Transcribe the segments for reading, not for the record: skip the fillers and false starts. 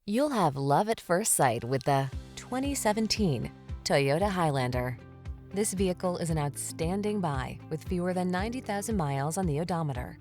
You'll have love at first sight with the 2017 Toyota Highlander. This vehicle is an outstanding buy with fewer than 90,000 miles on the odometer.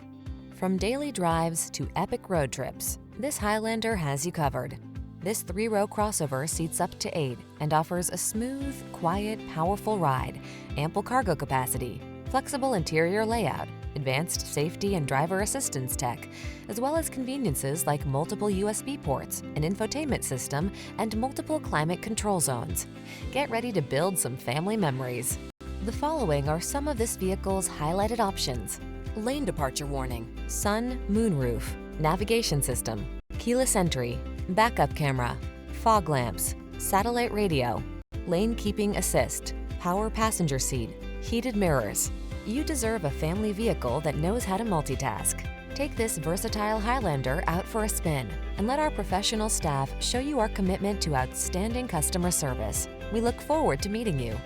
From daily drives to epic road trips, this Highlander has you covered. This 3-row crossover seats up to 8 and offers a smooth, quiet, powerful ride, ample cargo capacity, flexible interior layout, advanced safety and driver assistance tech, as well as conveniences like multiple USB ports, an infotainment system, and multiple climate control zones. Get ready to build some family memories. The following are some of this vehicle's highlighted options: lane departure warning, sun, moonroof, navigation system, keyless entry, backup camera, fog lamps, satellite radio, lane keeping assist, power passenger seat, heated mirrors. You deserve a family vehicle that knows how to multitask. Take this versatile Highlander out for a spin and let our professional staff show you our commitment to outstanding customer service. We look forward to meeting you.